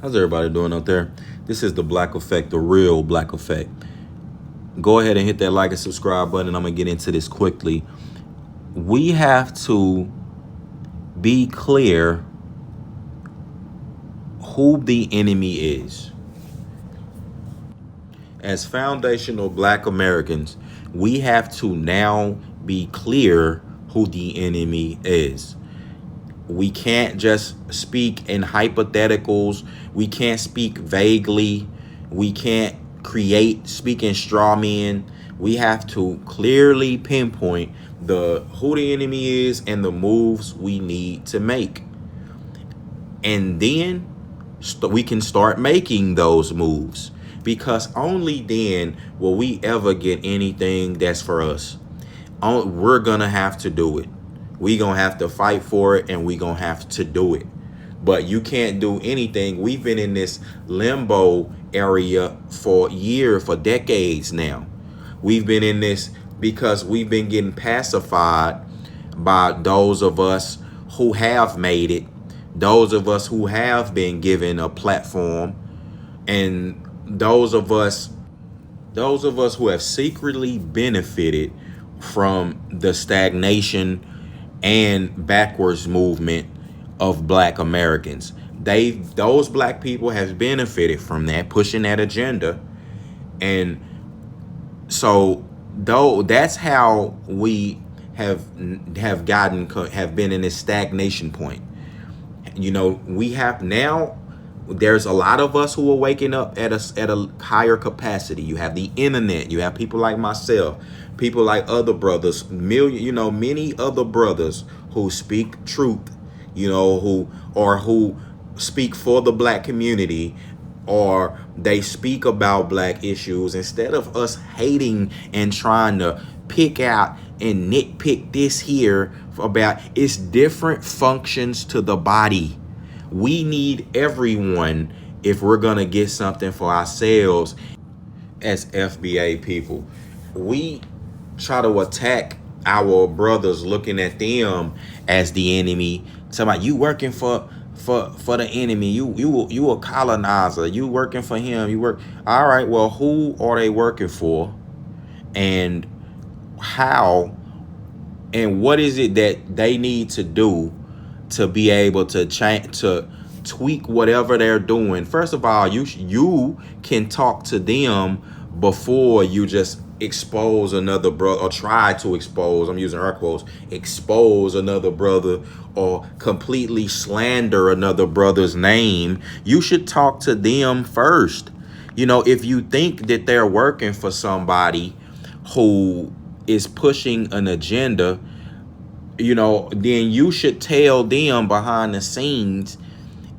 How's everybody doing out there? This is the Black Effect, the real Black Effect. Go ahead and hit that like and subscribe button. I'm going to get into this quickly. We have to be clear who the enemy is. As foundational Black Americans, we have to now be clear who the enemy is. We can't just speak in hypotheticals. We can't speak vaguely. We can't speak in straw men. We have to clearly pinpoint who the enemy is and the moves we need to make. And then we can start making those moves, because only then will we ever get anything that's for us. We're gonna have to do it. We gonna have to fight for it, and we gonna have to do it. But you can't do anything. We've been in this limbo area for years, for decades now. We've been in this because we've been getting pacified by those of us who have made it, those of us who have been given a platform, and those of us who have secretly benefited from the stagnation and backwards movement of Black Americans. Those Black people have benefited from that, pushing that agenda. And so that's how we have been in this stagnation point. We have now, there's a lot of us who are waking up at a higher capacity. You have the internet, you have people like myself, people like other brothers, many other brothers who speak truth, who speak for the Black community, or they speak about Black issues, instead of us hating and trying to pick out and nitpick this here about it's different functions to the body. We need everyone if we're gonna get something for ourselves. As FBA people, we try to attack our brothers, looking at them as the enemy. Somebody, you working for the enemy, you a colonizer, you working for him, all right, well, who are they working for, and how, and what is it that they need to do to be able to change, to tweak whatever they're doing? First of all, you can talk to them before you just expose another brother, or try to expose, I'm using air quotes, expose another brother, or completely slander another brother's name. You should talk to them first. If you think that they're working for somebody who is pushing an agenda, then you should tell them behind the scenes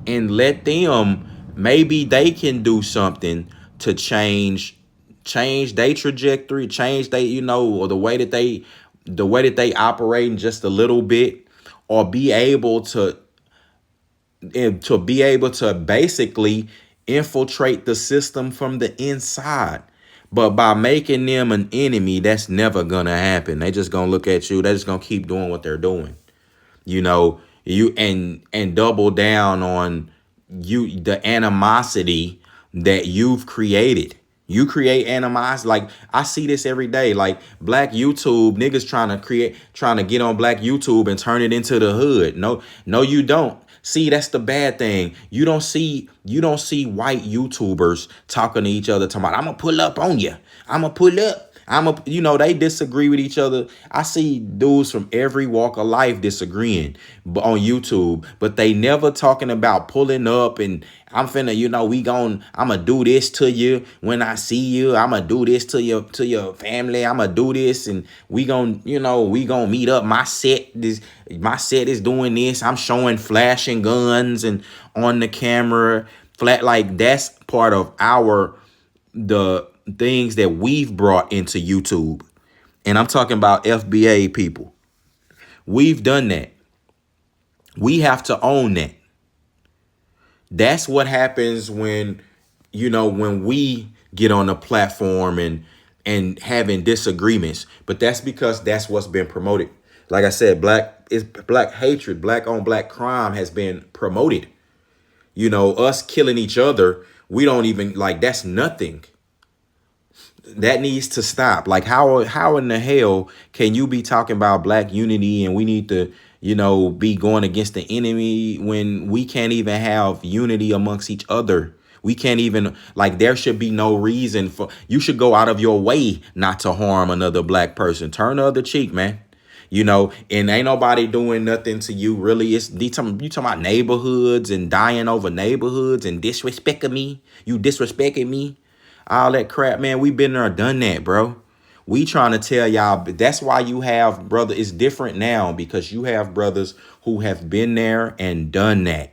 and let them, maybe they can do something to change their trajectory, change or the way that they operate just a little bit, or be able to basically infiltrate the system from the inside. But by making them an enemy, that's never gonna happen. They just gonna look at you. They're just gonna keep doing what they're doing. And double down on the animosity that you've created. You create animosity. Like, I see this every day. Like, Black YouTube niggas trying to get on Black YouTube and turn it into the hood. No, you don't. See, that's the bad thing. You don't see white YouTubers talking to each other, talking about, I'm gonna pull up on you. I'm gonna pull up. They disagree with each other. I see dudes from every walk of life disagreeing on YouTube, but they never talking about pulling up and I'm finna, I'm gonna do this to you when I see you. I'm gonna do this to your family. I'm gonna do this, and we gonna meet up. My set is doing this. I'm showing flashing guns and on the camera, like that's part of the things that we've brought into YouTube. And I'm talking about FBA people. We've done that. We have to own that. That's what happens when we get on the platform and having disagreements. But that's because that's what's been promoted. Like I said, black hatred, black on black crime has been promoted. You know, us killing each other, we don't even like that's nothing. That needs to stop. Like how in the hell can you be talking about black unity and we need to, be going against the enemy when we can't even have unity amongst each other? We can't even like there should be no reason for you should go out of your way not to harm another black person. Turn the other cheek, man. And ain't nobody doing nothing to you really. You talking about neighborhoods and dying over neighborhoods and disrespecting me. You disrespecting me. All that crap, man. We been there, done that, bro. We trying to tell y'all. That's why you have brother. It's different now because you have brothers who have been there and done that.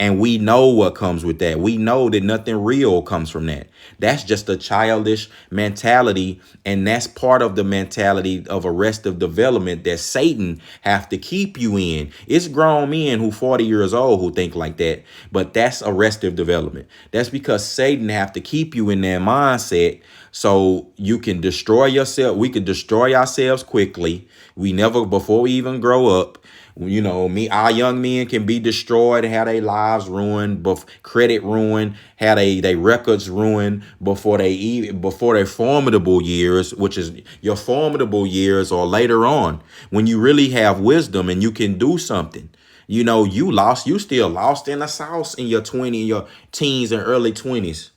And we know what comes with that. We know that nothing real comes from that. That's just a childish mentality. And that's part of the mentality of arrestive development that Satan have to keep you in. It's grown men who 40 years old who think like that. But that's arrestive development. That's because Satan have to keep you in that mindset so you can destroy yourself. We can destroy ourselves quickly. We never, before we even grow up. Our young men can be destroyed, have their lives ruined, credit ruined, have they records ruined before their formidable years, which is your formidable years or later on when you really have wisdom and you can do something. You still lost in the sauce in your teens and early 20s.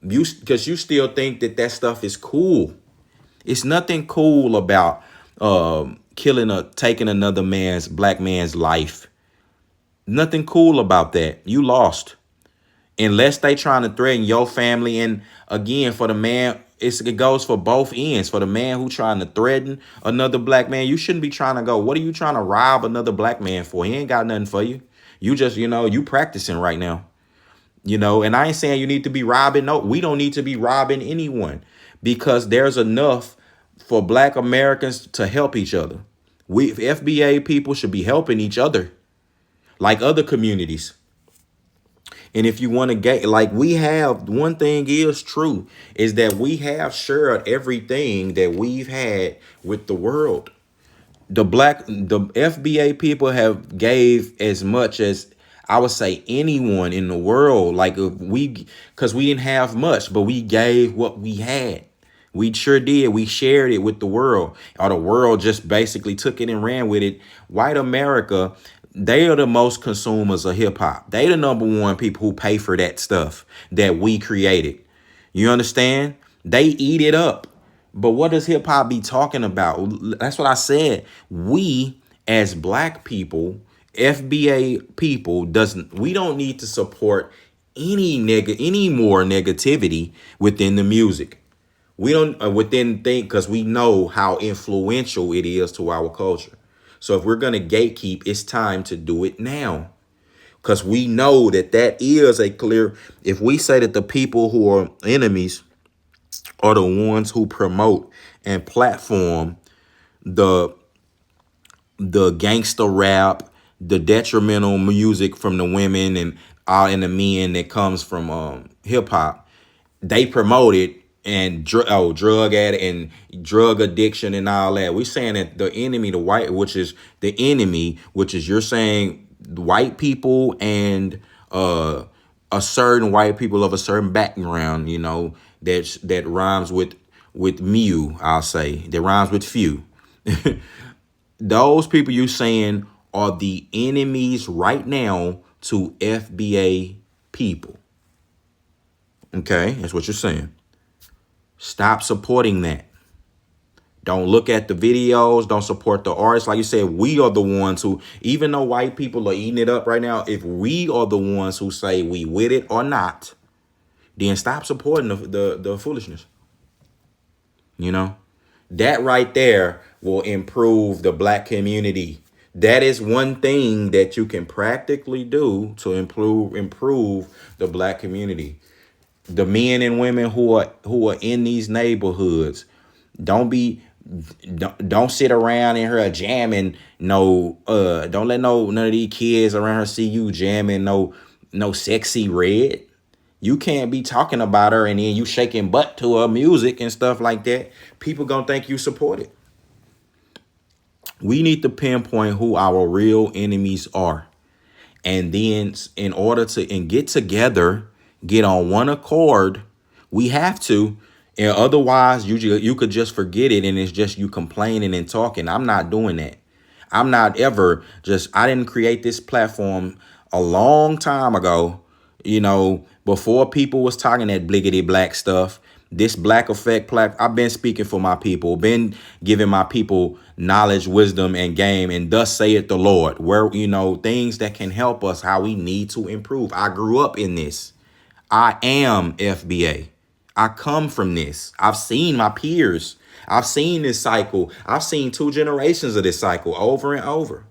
Because you still think that stuff is cool. It's nothing cool about taking another black man's life. Nothing cool about that. You lost. Unless they trying to threaten your family. And again, for the man, it goes for both ends. For the man who trying to threaten another black man, you shouldn't be trying to go. What are you trying to rob another black man for? He ain't got nothing for you. You just, you practicing right now. And I ain't saying you need to be robbing. No, we don't need to be robbing anyone because there's enough for black Americans to help each other. We FBA people should be helping each other like other communities. And if you want to get like we have, one thing is true is that we have shared everything that we've had with the world. The FBA people have gave as much as I would say anyone in the world. Like because we didn't have much, but we gave what we had. We sure did. We shared it with the world, or the world just basically took it and ran with it. White America, they are the most consumers of hip hop. They the number one people who pay for that stuff that we created. You understand? They eat it up. But what does hip hop be talking about? That's what I said. We as black people, FBA people, we don't need to support any more negativity within the music. We don't within think because we know how influential it is to our culture. So if we're gonna gatekeep, it's time to do it now. Because we know that is a clear. If we say that the people who are enemies are the ones who promote and platform the gangster rap, the detrimental music from the women and the men that comes from hip hop, they promote it and drug addict and drug addiction and all that. We're saying that the enemy, which is you're saying white people and a certain white people of a certain background, that rhymes with mew, I'll say. That rhymes with few. Those people you saying are the enemies right now to FBA people. Okay, that's what you're saying. Stop supporting that. Don't look at the videos. Don't support the artists. Like you said, we are the ones who, even though white people are eating it up right now, if we are the ones who say we with it or not, then stop supporting the foolishness. That right there will improve the black community. That is one thing that you can practically do to improve the black community. The men and women who are in these neighborhoods, don't sit around in here jamming don't let none of these kids around her see you jamming no sexy red. You can't be talking about her and then you shaking butt to her music and stuff like that. People gonna think you support it. We need to pinpoint who our real enemies are. And then in order to and get together, get on one accord, we have to. And otherwise, you could just forget it, and it's just you complaining and talking. I'm not doing that. I'm not ever just. I didn't create this platform a long time ago. Before people was talking that bliggity black stuff. This black effect I've been speaking for my people, been giving my people knowledge, wisdom, and game, and thus saith the Lord, where, things that can help us, how we need to improve. I grew up in this. I am FBA. I come from this. I've seen my peers. I've seen this cycle. I've seen 2 generations of this cycle over and over.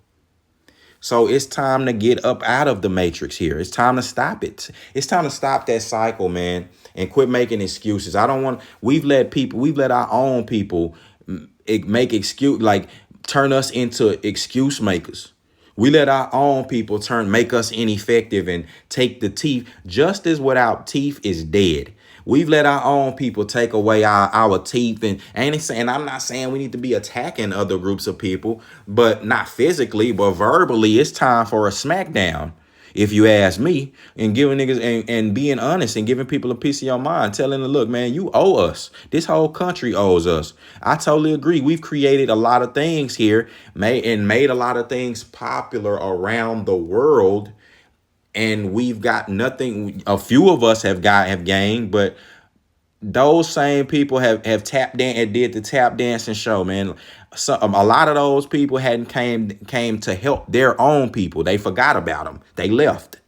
So it's time to get up out of the matrix here. It's time to stop it. It's time to stop that cycle, man, and quit making excuses. I don't want, we've let our own people make excuse, like turn us into excuse makers. We let our own people make us ineffective and take the teeth. Justice without teeth is dead. We've let our own people take away our teeth. And I'm not saying we need to be attacking other groups of people, but not physically, but verbally. It's time for a smackdown, if you ask me, and giving niggas and being honest and giving people a piece of your mind, telling them, look, man, you owe us. This whole country owes us. I totally agree. We've created a lot of things here, made a lot of things popular around the world. And we've got nothing. A few of us have gained, but those same people have tapped in and did the tap dancing show, man. So a lot of those people hadn't came to help their own people. They forgot about them. They left.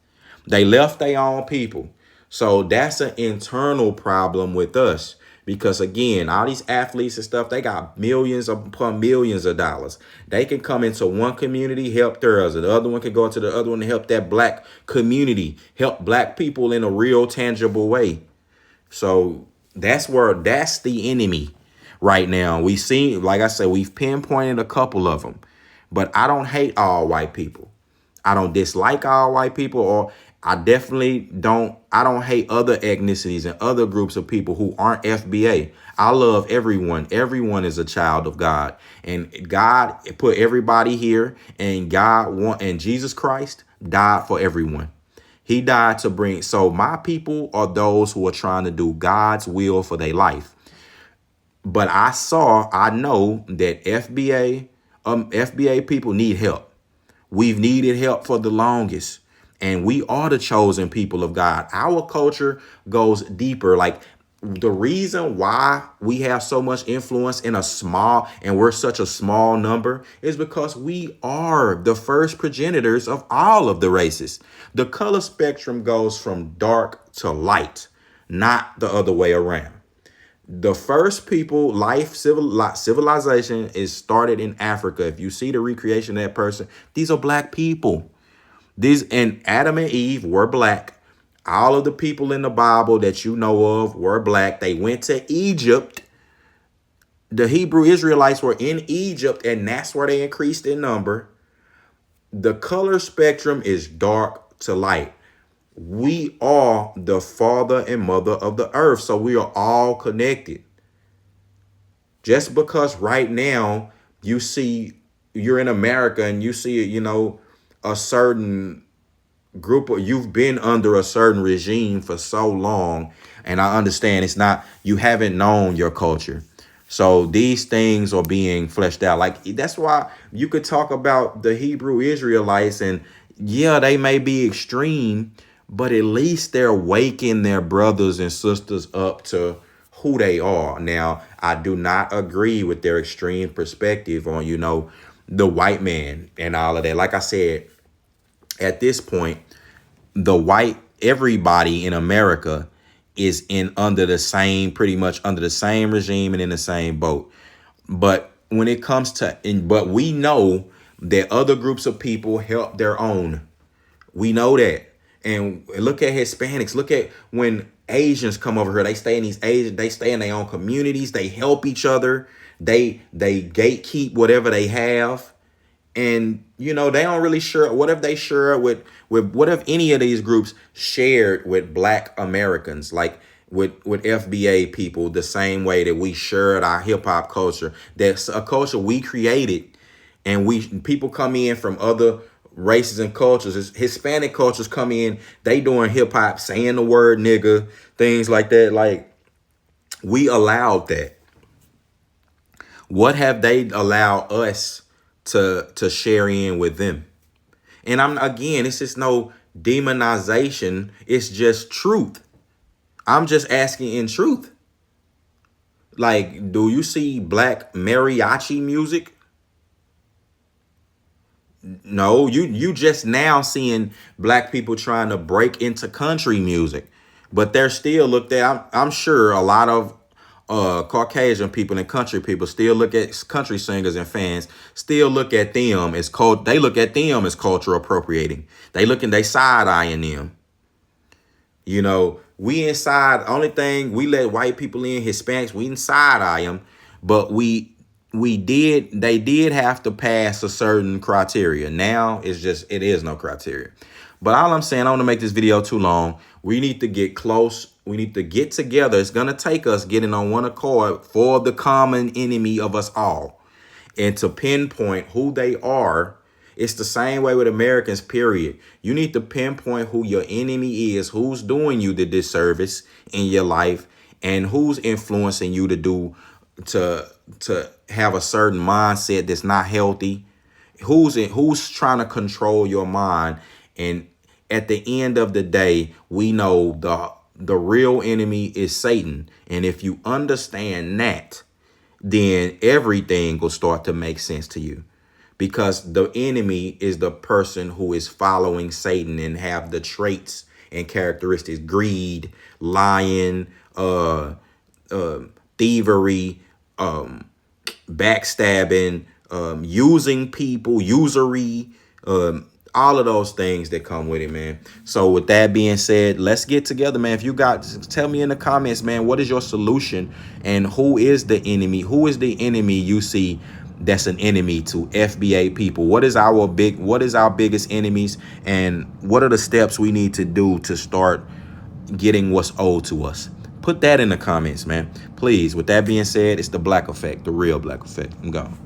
They left their own people. So that's an internal problem with us. Because again, all these athletes and stuff, they got millions upon millions of dollars. They can come into one community, help theirs, and the other one can go into the other one to help that black community, help black people in a real tangible way. So that's the enemy right now. We see, like I said, we've pinpointed a couple of them, but I don't hate all white people. I don't dislike all white people, or I don't hate other ethnicities and other groups of people who aren't FBA. I love everyone. Everyone is a child of God, and God put everybody here, and and Jesus Christ died for everyone. He died to bring. So my people are those who are trying to do God's will for their life. But I know that FBA people need help. We've needed help for the longest. And we are the chosen people of God. Our culture goes deeper. Like the reason why we have so much influence and we're such a small number is because we are the first progenitors of all of the races. The color spectrum goes from dark to light, not the other way around. The first people, civilization is started in Africa. If you see the recreation of that person, these are black people. And Adam and Eve were black. All of the people in the Bible that you know of were black. They went to Egypt. The Hebrew Israelites were in Egypt, and that's where they increased in number. The color spectrum is dark to light. We are the father and mother of the earth, so we are all connected. Just because right now you're in America and you see, a certain you've been under a certain regime for so long, and I understand you haven't known your culture. So these things are being fleshed out. Like that's why you could talk about the Hebrew Israelites, and yeah, they may be extreme, but at least they're waking their brothers and sisters up to who they are. Now, I do not agree with their extreme perspective on, the white man and all of that. Like I said, at this point, everybody in America is pretty much under the same regime and in the same boat. But when it comes but we know that other groups of people help their own. We know that. And look at Hispanics. Look at when Asians come over here. They stay in their own communities. They help each other. They gatekeep whatever they have. And, they don't really share. What if they share with what if any of these groups shared with black Americans, like with FBA people, the same way that we shared our hip hop culture? That's a culture we created, and people come in from other races and cultures. Hispanic cultures come in, they doing hip hop, saying the word nigga, things like that. Like, we allowed that. What have they allowed us to share in with them? And I'm again, it's just no demonization. It's just truth. I'm just asking in truth. Like, do you see black mariachi music? No, you just now seeing black people trying to break into country music, but they're still looked at. I'm sure a lot of Caucasian people and country people still look at country singers and fans still look at them as they look at them as culture appropriating. They side eyeing them. You know, we inside, only thing we let white people in, Hispanics, we inside eye them, but they did have to pass a certain criteria. Now it is no criteria. But all I'm saying, I don't want to make this video too long. We need to get close. We need to get together. It's going to take us getting on one accord for the common enemy of us all, and to pinpoint who they are. It's the same way with Americans, period. You need to pinpoint who your enemy is, who's doing you the disservice in your life, and who's influencing you to have a certain mindset that's not healthy. Who's trying to control your mind. And at the end of the day, we know the real enemy is Satan. And if you understand that, then everything will start to make sense to you. Because the enemy is the person who is following Satan and have the traits and characteristics: greed, lying, thievery, backstabbing, using people, usury, all of those things that come with it, man. So with that being said, let's get together, man. If you got, tell me in the comments, man, what is your solution and who is the enemy? Who is the enemy you see that's an enemy to FBA people? What is our biggest enemies, and what are the steps we need to do to start getting what's owed to us? Put that in the comments, man. Please. With that being said, it's the Black Effect, the real Black Effect. I'm gone.